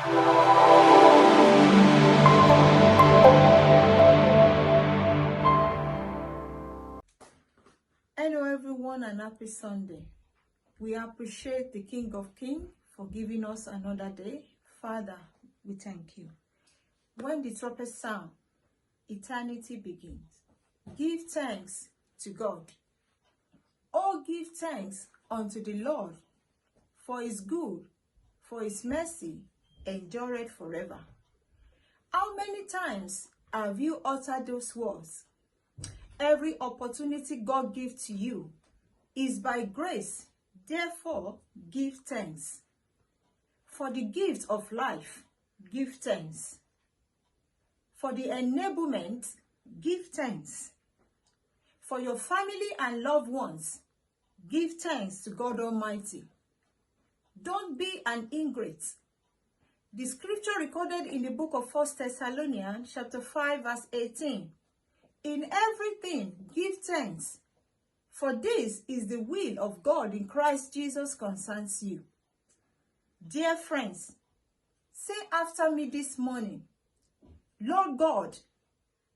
Hello everyone and happy Sunday. We appreciate the King of Kings for giving us another day. Father, we thank you. When the trumpet sound, eternity begins. Give thanks to God. Oh, give thanks unto the Lord, for his good, for his mercy endureth forever. How many times have you uttered those words? Every opportunity God gives to you is by grace. Therefore, give thanks. For the gift of life, give thanks. For the enablement, give thanks. For your family and loved ones, give thanks to God Almighty. Don't be an ingrate. The scripture recorded in the book of 1 Thessalonians chapter 5 verse 18. In everything, give thanks, for this is the will of God in Christ Jesus concerns you. Dear friends, say after me this morning, Lord God,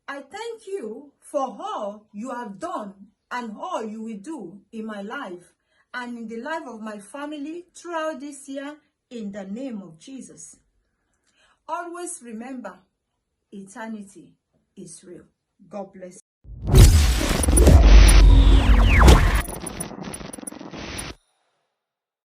I thank you for all you have done and all you will do in my life and in the life of my family throughout this year in the name of Jesus. Always remember, eternity is real. God bless you.